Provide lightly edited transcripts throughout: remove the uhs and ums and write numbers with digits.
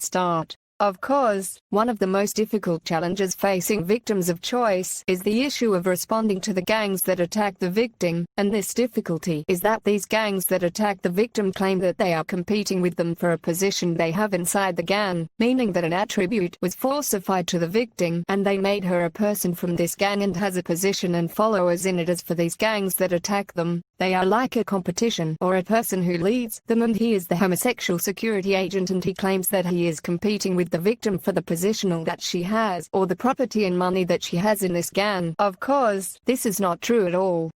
Start. Of course, one of the most difficult challenges facing victims of choice is the issue of responding to the gangs that attack the victim, and this difficulty is that these gangs that attack the victim claim that they are competing with them for a position they have inside the gang, meaning that an attribute was falsified to the victim and they made her a person from this gang and has a position and followers in it. As for these gangs that attack them, they are like a competition or a person who leads them, and he is the homosexual security agent and he claims that he is competing with the victim for the position that she has or the property and money that she has in this gang. Of course, this is not true at all.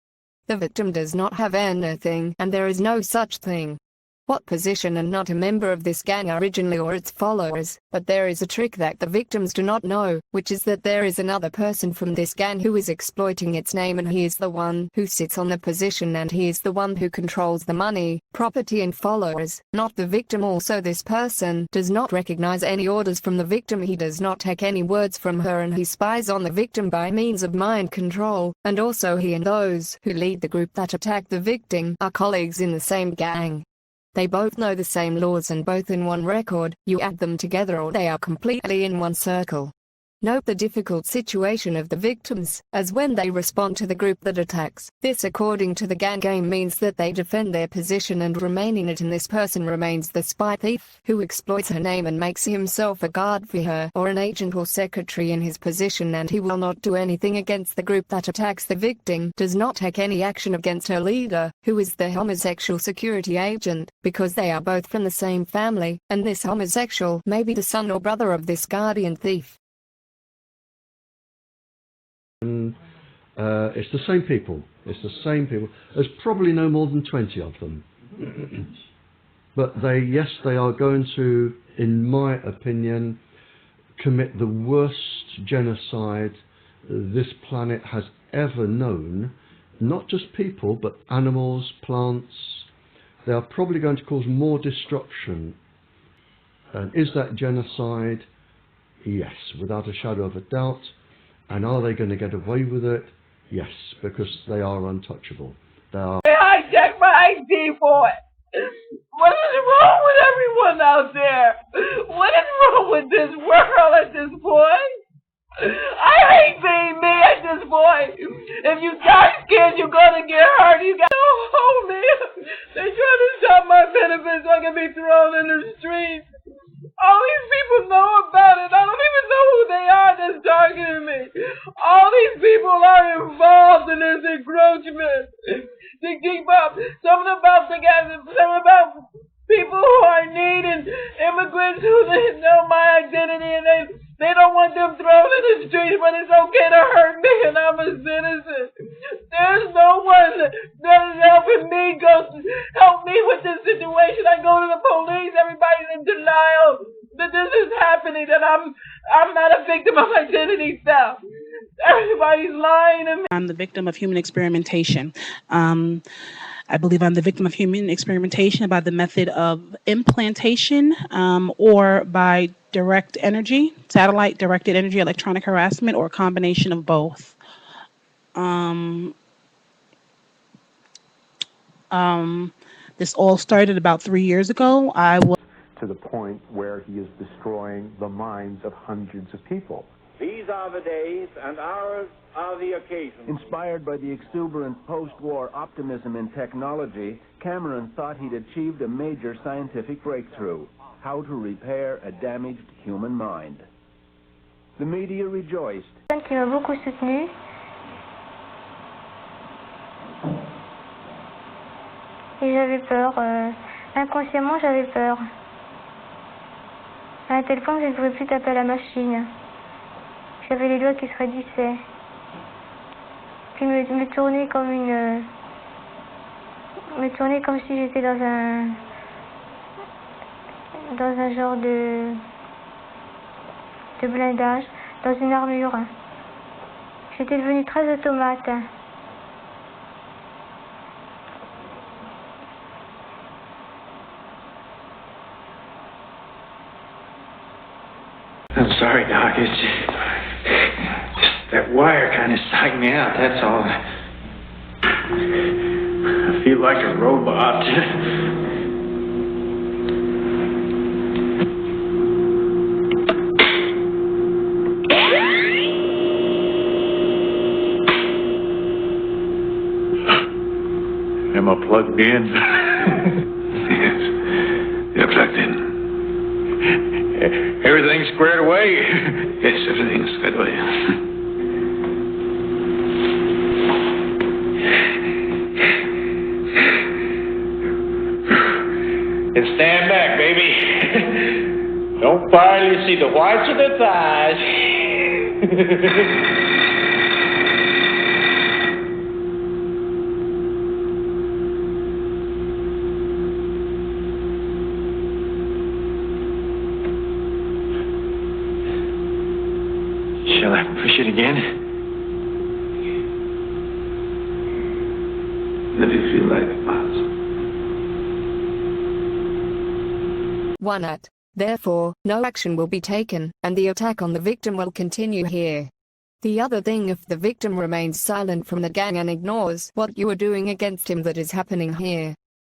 The victim does not have anything, and there is no such thing. What position, and not a member of this gang originally or its followers, but there is a trick that the victims do not know, which is that there is another person from this gang who is exploiting its name, and he is the one who sits on the position and he is the one who controls the money, property and followers, not the victim. Also, this person does not recognize any orders from the victim, he does not take any words from her, and he spies on the victim by means of mind control, and also he and those who lead the group that attack the victim are colleagues in the same gang. They both know the same laws and both in one record. You add them together or they are completely in one circle. Note the difficult situation of the victims, as when they respond to the group that attacks. This, according to the gang game, means that they defend their position and remain in it, and this person remains the spy thief who exploits her name and makes himself a guard for her, or an agent or secretary in his position, and he will not do anything against the group that attacks the victim, does not take any action against her leader, who is the homosexual security agent, because they are both from the same family, and this homosexual may be the son or brother of this guardian thief. It's the same people. It's the same people. There's probably no more than 20 of them. But yes, they are going to, in my opinion, commit the worst genocide this planet has ever known. Not just people, but animals, plants. They are probably going to cause more destruction. And is that genocide? Yes, without a shadow of a doubt. And are they going to get away with it? Yes, because they are untouchable. They are. I checked my ID for it. What is wrong with everyone out there? What is wrong with this world at this point? I hate being me at this point. If you dark skinned, you're gonna get hurt. You got to hold me. They try to stop my benefits so I can be thrown in the streets. All these people know about it. I don't even know who they are that's targeting me. All these people are involved in this encroachment to keep up. Some about the guys, some about people who are needing immigrants who they know my identity, and they don't want them thrown in the streets, but it's okay to hurt me and I'm a citizen. There's no one that is helping me help me with this situation. I go to the police, everybody's in denial that this is happening, that I'm not a victim of identity theft. Everybody's lying to me. I'm the victim of human experimentation. I believe I'm the victim of human experimentation by the method of implantation or by direct energy, satellite directed energy, electronic harassment, or a combination of both. This all started about 3 years ago. I was to the point where he is destroying the minds of hundreds of people. These are the days, and ours are the occasions. Inspired by the exuberant post-war optimism in technology, Cameron thought he'd achieved a major scientific breakthrough: how to repair a damaged human mind. The media rejoiced. Qui m'a beaucoup soutenu. Et j'avais peur. Inconsciemment, j'avais peur. À un tel point que je ne pouvais plus taper à la machine. J'avais les doigts qui se raidissaient. Puis me tourner comme si j'étais dans un genre de blindage, dans une armure. J'étais devenue très automate. I'm sorry, Doc. It's just that wire kind of psyched me out, that's all. I feel like a robot. plugged in? Yes, they're plugged in. Everything's squared away? Yes, everything's squared away. And stand back, baby. Don't finally see the whites of their thighs. Shall I push it again? Let it feel like a box. 1 at. Therefore, no action will be taken, and the attack on the victim will continue here. The other thing, if the victim remains silent from the gang and ignores what you are doing against him, that is happening here.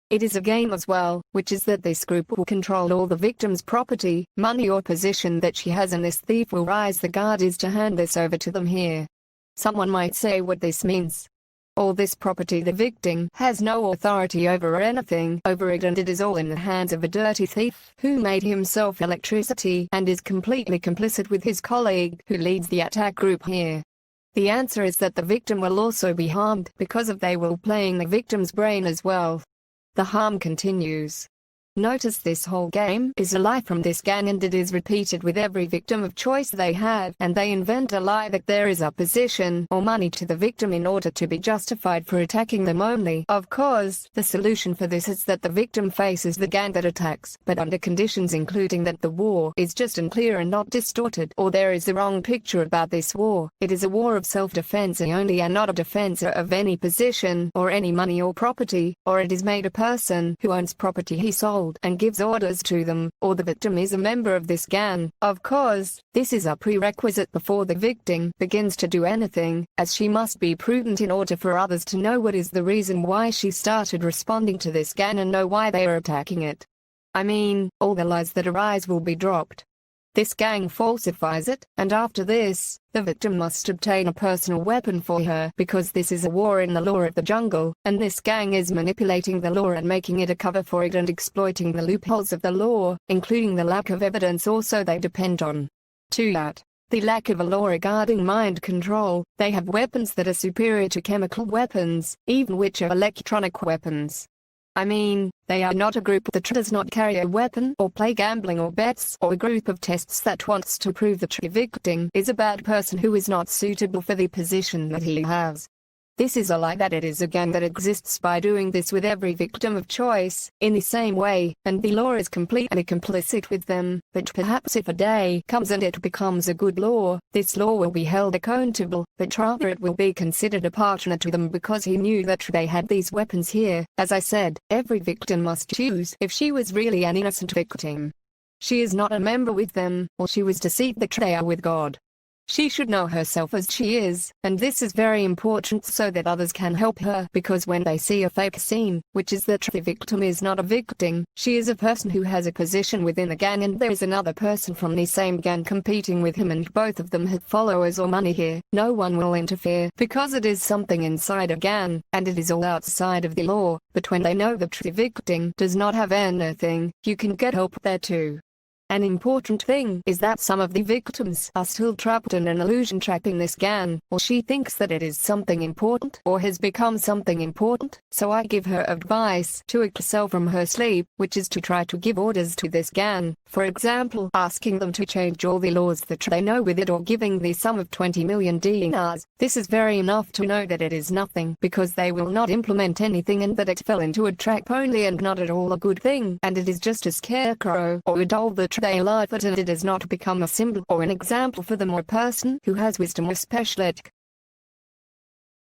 It is a game as well, which is that this group will control all the victim's property, money or position that she has, and this thief will rise the guard is to hand this over to them here. Someone might say what this means. All this property the victim has no authority over or anything over it, and it is all in the hands of a dirty thief who made himself electricity and is completely complicit with his colleague who leads the attack group here. The answer is that the victim will also be harmed because of they will playing the victim's brain as well. The harm continues. Notice this whole game is a lie from this gang, and it is repeated with every victim of choice they have, and they invent a lie that there is a position or money to the victim in order to be justified for attacking them only. Of course, the solution for this is that the victim faces the gang that attacks, but under conditions including that the war is just and clear and not distorted, or there is a wrong picture about this war. It is a war of self-defense only, and not a defense of any position or any money or property, or it is made a person who owns property he sold and gives orders to them, or the victim is a member of this gang. Of course, this is a prerequisite before the victim begins to do anything, as she must be prudent in order for others to know what is the reason why she started responding to this gang and know why they are attacking it. I mean, all the lies that arise will be dropped. This gang falsifies it, and after this, the victim must obtain a personal weapon for her, because this is a war in the law of the jungle, and this gang is manipulating the law and making it a cover for it and exploiting the loopholes of the law, including the lack of evidence also they depend on. 2. That. The lack of a law regarding mind control, they have weapons that are superior to chemical weapons, even which are electronic weapons. I mean, they are not a group that does not carry a weapon or play gambling or bets, or a group of tests that wants to prove that the victim is a bad person who is not suitable for the position that he has. This is a lie that it is a gang that exists by doing this with every victim of choice, in the same way, and the law is completely complicit with them, but perhaps if a day comes and it becomes a good law, this law will be held accountable, but rather it will be considered a partner to them because he knew that they had these weapons here. As I said, every victim must choose if she was really an innocent victim. She is not a member with them, or she was deceived that they are with God. She should know herself as she is, and this is very important so that others can help her, because when they see a fake scene, which is that the victim is not a victim, she is a person who has a position within the gang and there is another person from the same gang competing with him and both of them have followers or money here, no one will interfere, because it is something inside a gang, and it is all outside of the law, but when they know that the victim does not have anything, you can get help there too. An important thing is that some of the victims are still trapped in an illusion trapping this gang, or she thinks that it is something important or has become something important, so I give her advice to excel from her sleep, which is to try to give orders to this gang, for example, asking them to change all the laws that they know with it or giving the sum of 20 million dinars. This is very enough to know that it is nothing, because they will not implement anything and that it fell into a trap only and not at all a good thing, and it is just a scarecrow or a doll that they laugh at, and it has not become a symbol or an example for them or a person who has wisdom or special ethic.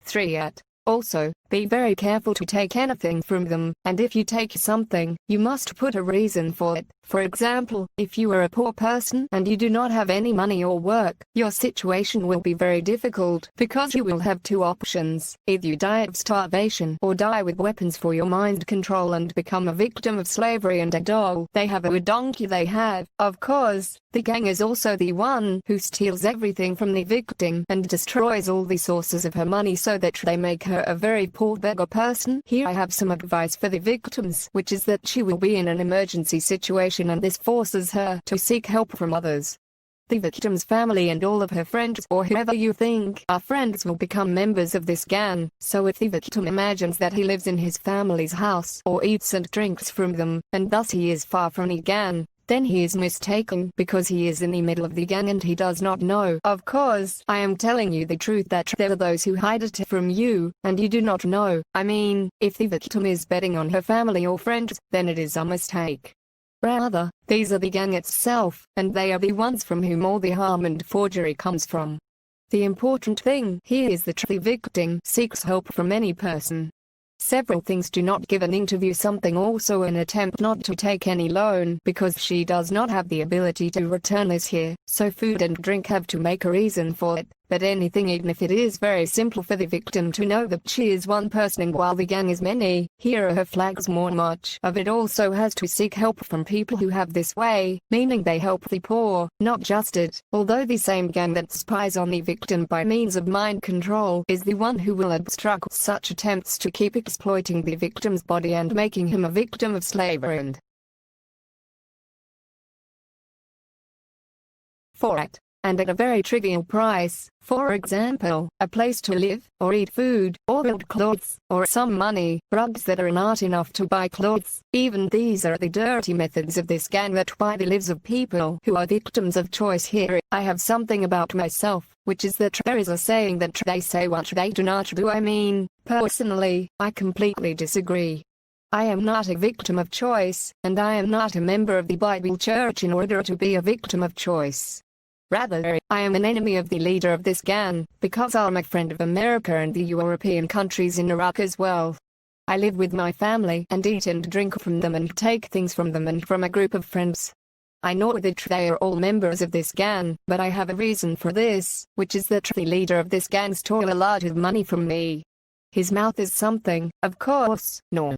3. Also, be very careful to take anything from them, and if you take something, you must put a reason for it. For example, if you are a poor person and you do not have any money or work, your situation will be very difficult because you will have two options. Either you die of starvation or die with weapons for your mind control and become a victim of slavery and a doll. They have a donkey they have. Of course, the gang is also the one who steals everything from the victim and destroys all the sources of her money so that they make her a very poor beggar person. Here I have some advice for the victims, which is that she will be in an emergency situation and this forces her to seek help from others. The victim's family and all of her friends or whoever you think are friends will become members of this gang. So if the victim imagines that he lives in his family's house or eats and drinks from them, and thus he is far from the gang, then he is mistaken because he is in the middle of the gang and he does not know. Of course, I am telling you the truth that there are those who hide it from you, and you do not know. I mean, if the victim is betting on her family or friends, then it is a mistake. Rather, these are the gang itself, and they are the ones from whom all the harm and forgery comes from. The important thing here is that the victim seeks help from any person. Several things: do not give an interview, something also an attempt not to take any loan because she does not have the ability to return this here, so food and drink have to make a reason for it. But anything, even if it is very simple for the victim to know that she is one person and while the gang is many, here are her flags. More much of it also has to seek help from people who have this way, meaning they help the poor, not just it. Although the same gang that spies on the victim by means of mind control is the one who will obstruct such attempts to keep exploiting the victim's body and making him a victim of slavery and for it. And at a very trivial price, for example, a place to live, or eat food, or build clothes, or some money, rugs that are not enough to buy clothes. Even these are the dirty methods of this gang that buy the lives of people who are victims of choice. Here, I have something about myself, which is that there is a saying that they say what they do not do. I mean, personally, I completely disagree. I am not a victim of choice, and I am not a member of the Bible Church in order to be a victim of choice. Rather, I am an enemy of the leader of this gang, because I'm a friend of America and the European countries in Iraq as well. I live with my family and eat and drink from them and take things from them and from a group of friends. I know that they are all members of this gang, but I have a reason for this, which is that the leader of this gang stole a lot of money from me. His mouth is something, of course, no.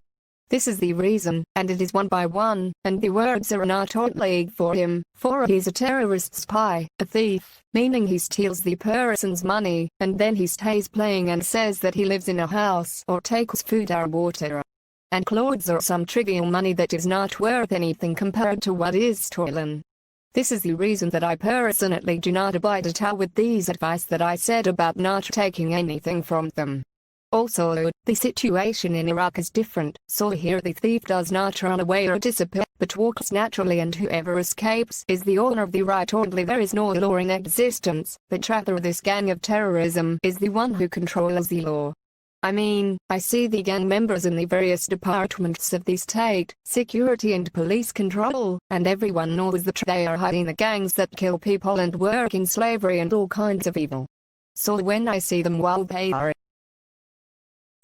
This is the reason, and it is one by one, and the words are not only for him, for he's a terrorist spy, a thief, meaning he steals the person's money, and then he stays playing and says that he lives in a house or takes food or water and clothes or some trivial money that is not worth anything compared to what is stolen. This is the reason that I personally do not abide at all with these advice that I said about not taking anything from them. Also, the situation in Iraq is different, so here the thief does not run away or disappear, but walks naturally, and whoever escapes is the owner of the right. Only there is no law in existence, but rather this gang of terrorism is the one who controls the law. I mean, I see the gang members in the various departments of the state, security and police control, and everyone knows that they are hiding the gangs that kill people and work in slavery and all kinds of evil. So when I see them while they are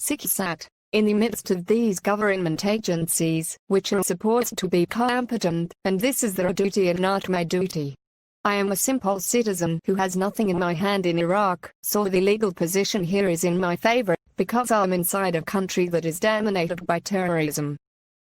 sat in the midst of these government agencies, which are supposed to be competent, and this is their duty and not my duty. I am a simple citizen who has nothing in my hand in Iraq, so the legal position here is in my favor, because I'm inside a country that is dominated by terrorism.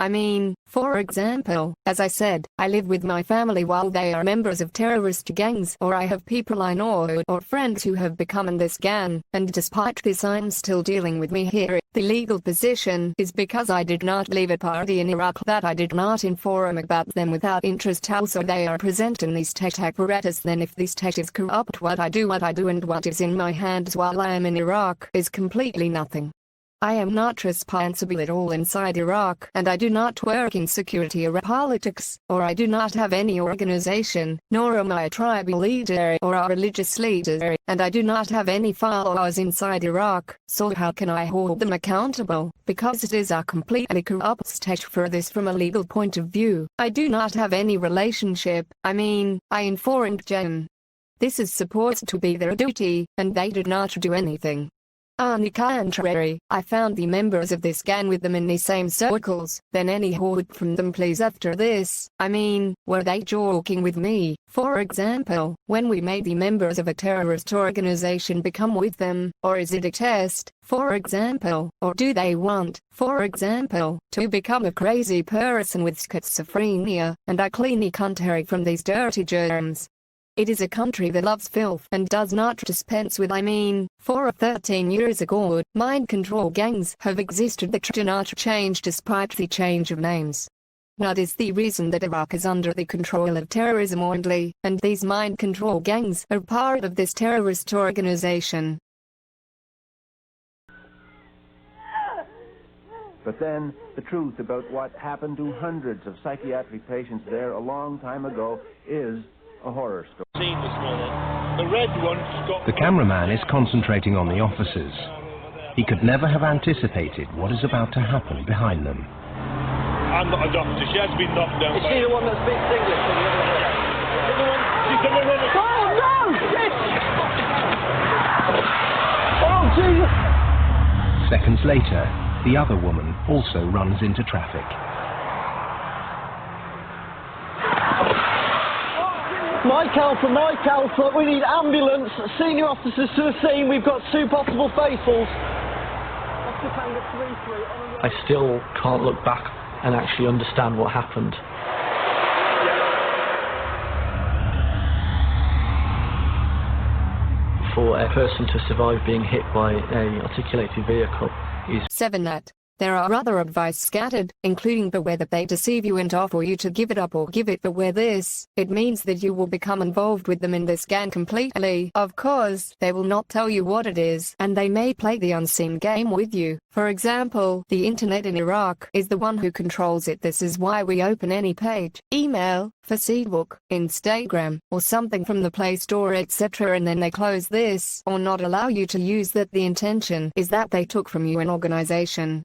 I mean, for example, as I said, I live with my family while they are members of terrorist gangs, or I have people I know or friends who have become in this gang, and despite this I'm still dealing with me here. The legal position is because I did not leave a party in Iraq, that I did not inform about them without interest. Also they are present in the state apparatus. Then if the state is corrupt, what I do and what is in my hands while I am in Iraq is completely nothing. I am not responsible at all inside Iraq, and I do not work in security or politics, or I do not have any organization, nor am I a tribal leader or a religious leader, and I do not have any followers inside Iraq, so how can I hold them accountable? Because it is a completely corrupt state. For this, from a legal point of view, I do not have any relationship. I mean, I informed Jen. This is supposed to be their duty, and they did not do anything. On the contrary, I found the members of this gang with them in the same circles. Then any heard from them please after this? I mean, were they joking with me? For example, when we made the members of a terrorist organization become with them, or is it a test? For example, or do they want, for example, to become a crazy person with schizophrenia, and I cleanly contrary from these dirty germs. It is a country that loves filth and does not dispense with. I mean, for 13 years ago, mind control gangs have existed that do not change despite the change of names. What is the reason that Iraq is under the control of terrorism only, and these mind control gangs are part of this terrorist organization? But then, the truth about what happened to hundreds of psychiatric patients there a long time ago is a horror story. The cameraman is concentrating on the officers. He could never have anticipated what is about to happen behind them. I'm not a doctor. She has been knocked down. Is she the one that speaks English? She's the one with the... Oh no! Shit! Oh Jesus! Seconds later, the other woman also runs into traffic. Mike Alpha, we need ambulance, senior officers to the scene, we've got 2 possible faithfuls. I still can't look back and actually understand what happened. For a person to survive being hit by an articulated vehicle is 7. That there are other advice scattered, including beware that they deceive you and offer you to give it up or give it. Beware this, it means that you will become involved with them in this gang completely. Of course, they will not tell you what it is, and they may play the unseen game with you. For example, the internet in Iraq is the one who controls it. This is why we open any page, email, Facebook, Instagram, or something from the Play Store etc. and then they close this, or not allow you to use that. The intention is that they took from you an organization.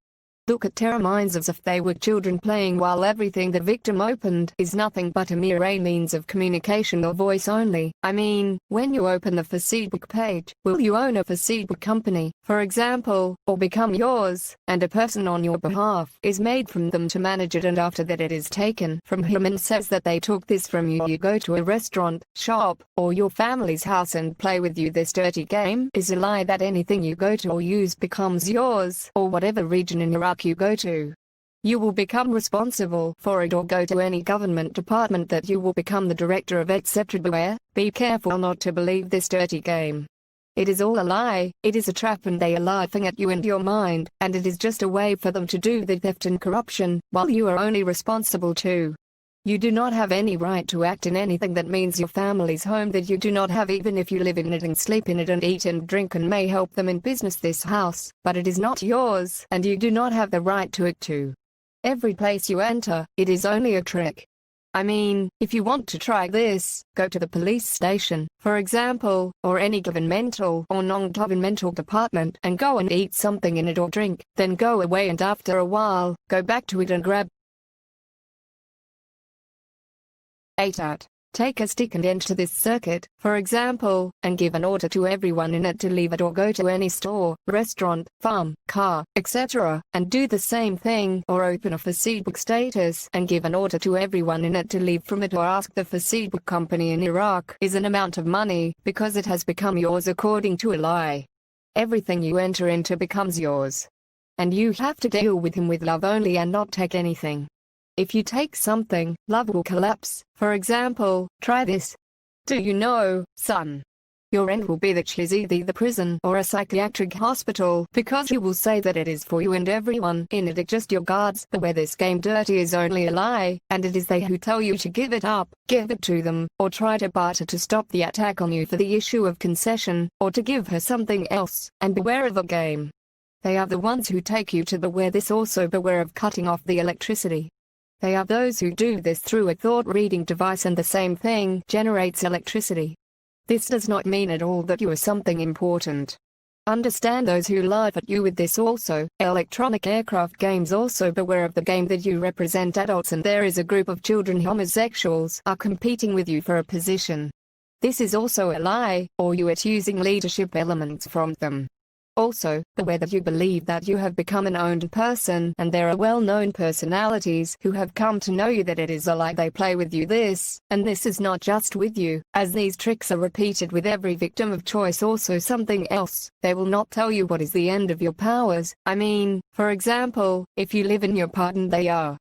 Look at terror minds as if they were children playing, while everything the victim opened is nothing but a mere means of communication or voice only. I mean, when you open the Facebook page, will you own a Facebook company, for example, or become yours, and a person on your behalf is made from them to manage it, and after that it is taken from him and says that they took this from you? You go to a restaurant, shop, or your family's house and play with you. This dirty game is a lie that anything you go to or use becomes yours, or whatever region in Iraq you go to. You will become responsible for it, or go to any government department that you will become the director of etc. Beware, be careful not to believe this dirty game. It is all a lie, it is a trap, and they are laughing at you and your mind, and it is just a way for them to do the theft and corruption, while you are only responsible to. You do not have any right to act in anything that means your family's home that you do not have, even if you live in it and sleep in it and eat and drink and may help them in business. This house, but it is not yours, and you do not have the right to it too. Every place you enter, it is only a trick. I mean, if you want to try this, go to the police station, for example, or any governmental or non-governmental department and go and eat something in it or drink, then go away and after a while, go back to it and grab 8. Take a stick and enter this circuit, for example, and give an order to everyone in it to leave it, or go to any store, restaurant, farm, car, etc., and do the same thing, or open a Facebook status and give an order to everyone in it to leave from it, or ask the Facebook company in Iraq is an amount of money, because it has become yours according to a lie. Everything you enter into becomes yours. And you have to deal with him with love only and not take anything. If you take something, love will collapse. For example, try this. Do you know, son? Your end will be that is either the prison or a psychiatric hospital, because you will say that it is for you and everyone in it, just your guards. But where this game dirty is only a lie, and it is they who tell you to give it up, give it to them, or try to barter to stop the attack on you for the issue of concession, or to give her something else, and beware of a game. They are the ones who take you to beware this. Also beware of cutting off the electricity. They are those who do this through a thought-reading device, and the same thing generates electricity. This does not mean at all that you are something important. Understand those who laugh at you with this. Also, electronic aircraft games. Also beware of the game that you represent adults, and there is a group of children homosexuals are competing with you for a position. This is also a lie, or you are using leadership elements from them. Also, beware that you believe that you have become an owned person, and there are well-known personalities who have come to know you that it is a lie. They play with you this, and this is not just with you, as these tricks are repeated with every victim of choice. Also something else, they will not tell you what is the end of your powers. I mean, for example, if you live in your partner, they are.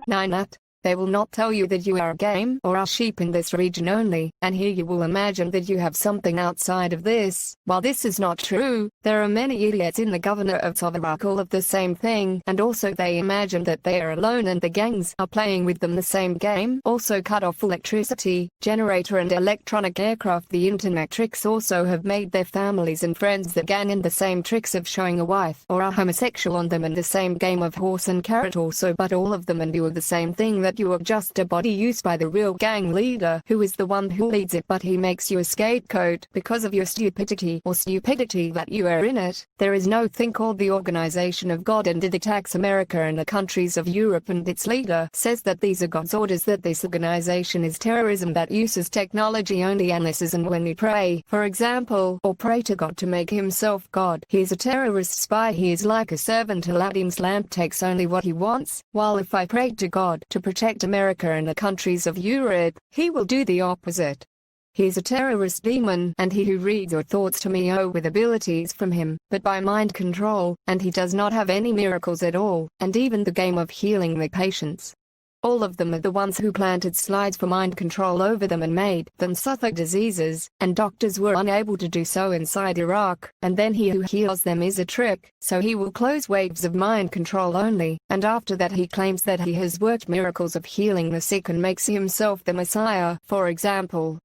Ninat. They will not tell you that you are a game or a sheep in this region only, and here you will imagine that you have something outside of this. While this is not true, there are many idiots in the governor of Slovakia of the same thing, and also they imagine that they are alone and the gangs are playing with them the same game. Also cut off electricity, generator and electronic aircraft. The internet tricks also have made their families and friends the gang, and the same tricks of showing a wife or a homosexual on them, and the same game of horse and carrot also, but all of them and you are the same thing, that you are just a body used by the real gang leader, who is the one who leads it, but he makes you a scapegoat because of your stupidity that you are in it. There is no thing called the Organization of God, and it attacks America and the countries of Europe, and its leader says that these are God's orders, that this organization is terrorism that uses technology only, and this isn't when you pray, for example, or pray to God to make himself God. He is a terrorist spy. He is like a servant. Aladdin's lamp takes only what he wants, while if I prayed to God to protect America and the countries of Europe, he will do the opposite. He is a terrorist demon, and he who reads your thoughts to me with abilities from him, but by mind control, and he does not have any miracles at all, and even the game of healing the patients. All of them are the ones who planted slides for mind control over them and made them suffer diseases, and doctors were unable to do so inside Iraq, and then he who heals them is a trick, so he will close waves of mind control only, and after that he claims that he has worked miracles of healing the sick and makes himself the Messiah, for example.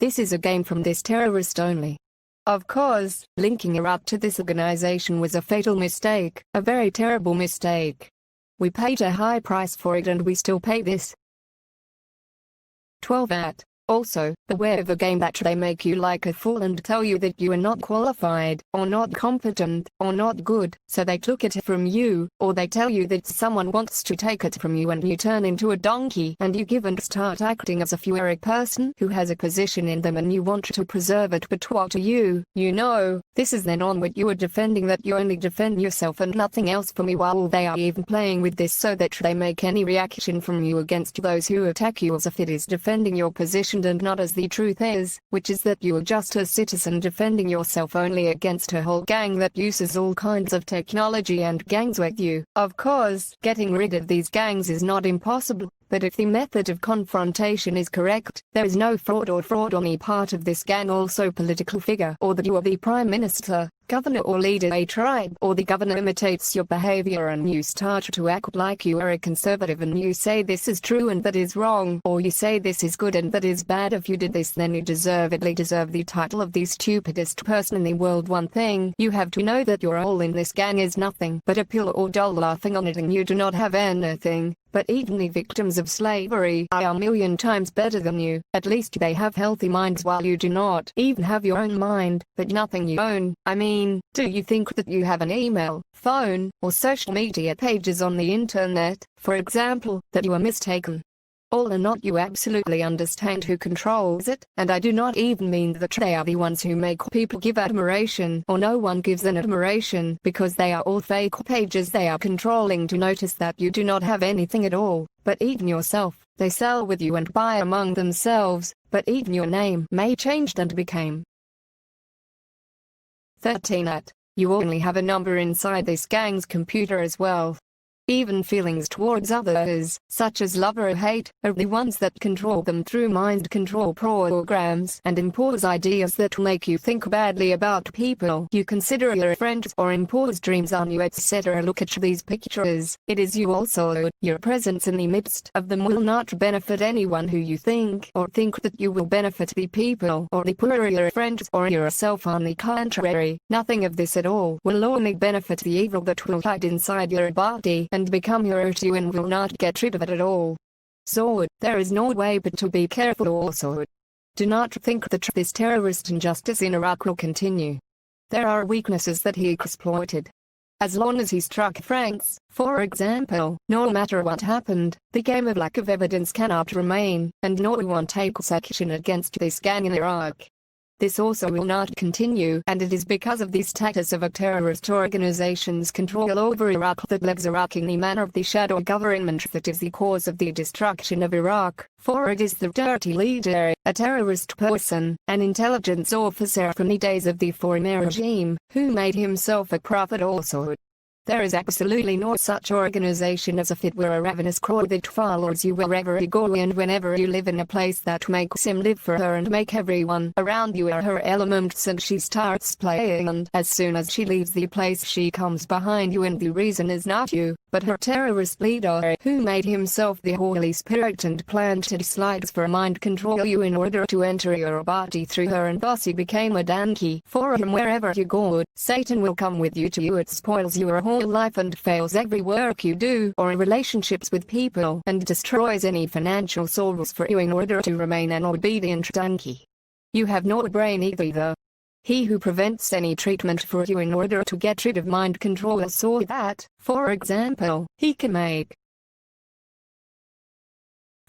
This is a game from this terrorist only. Of course, linking Iraq to this organization was a fatal mistake, a very terrible mistake. We paid a high price for it, and we still pay this. 12. Also, beware of a game that they make you like a fool and tell you that you are not qualified, or not competent, or not good, so they took it from you, or they tell you that someone wants to take it from you and you turn into a donkey and you give and start acting as if you are a person who has a position in them and you want to preserve it, but what are you? You know, this is then on what you are defending, that you only defend yourself and nothing else for me, while they are even playing with this so that they make any reaction from you against those who attack you as if it is defending your position and not as the truth is, which is that you are just a citizen defending yourself only against a whole gang that uses all kinds of technology and gangs with you. Of course, getting rid of these gangs is not impossible, but if the method of confrontation is correct, there is no fraud on any part of this gang. Also political figure, or that you are the prime minister, governor or leader of a tribe, or the governor imitates your behavior and you start to act like you are a conservative and you say this is true and that is wrong, or you say this is good and that is bad. If you did this, then you deservedly deserve the title of the stupidest person in the world. One thing you have to know, that your role in this gang is nothing but a pill or doll laughing on it, and you do not have anything. But even the victims of slavery are a million times better than you. At least they have healthy minds, while you do not even have your own mind, but nothing you own. I mean, do you think that you have an email, phone, or social media pages on the internet, for example, that you are mistaken? All or not, you absolutely understand who controls it, and I do not even mean that they are the ones who make people give admiration, or no one gives an admiration, because they are all fake pages they are controlling. To notice that you do not have anything at all, but even yourself, they sell with you and buy among themselves, but even your name may changed and became. 13. You only have a number inside this gang's computer as well. Even feelings towards others, such as love or hate, are the ones that control them through mind control programs and impose ideas that make you think badly about people you consider your friends or impose dreams on you, etc. Look at these pictures. It is you also. Your presence in the midst of them will not benefit anyone who you think that you will benefit the people or the poor or your friends or yourself. On the contrary, nothing of this at all will only benefit the evil that will hide inside your body and become your you and will not get rid of it at all. So, there is no way but to be careful also. Do not think that this terrorist injustice in Iraq will continue. There are weaknesses that he exploited. As long as he struck Franks, for example, no matter what happened, the game of lack of evidence cannot remain, and no one takes action against this gang in Iraq. This also will not continue, and it is because of the status of a terrorist organization's control over Iraq that leaves Iraq in the manner of the shadow government that is the cause of the destruction of Iraq, for it is the dirty leader, a terrorist person, an intelligence officer from the days of the former regime, who made himself a prophet also. There is absolutely no such organization as if it were a ravenous crow that follows you wherever you go and whenever you live in a place that makes him live for her and make everyone around you are her elements and she starts playing, and as soon as she leaves the place she comes behind you and the reason is not you, but her terrorist leader who made himself the Holy Spirit and planted slides for mind control you in order to enter your body through her, and thus you became a donkey for him. Wherever you go, Satan will come with you. It spoils your whole life and fails every work you do or relationships with people and destroys any financial source for you in order to remain an obedient donkey. You have no brain either. He who prevents any treatment for you in order to get rid of mind control so that, for example, he can make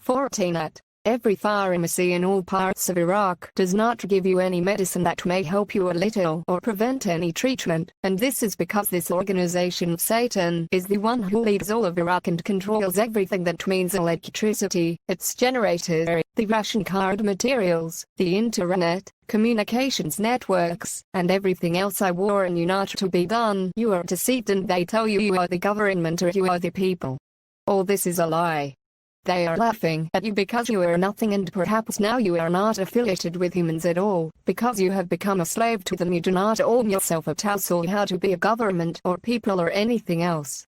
14 at every pharmacy in all parts of Iraq does not give you any medicine that may help you a little or prevent any treatment, and this is because this organization of Satan is the one who leads all of Iraq and controls everything that means electricity, its generator, the ration card materials, the internet, communications networks, and everything else. I warn you not to be done. You are deceived and they tell you you are the government or you are the people. All this is a lie. They are laughing at you because you are nothing, and perhaps now you are not affiliated with humans at all, because you have become a slave to them. You do not own yourself a tassel how to be a government or people or anything else.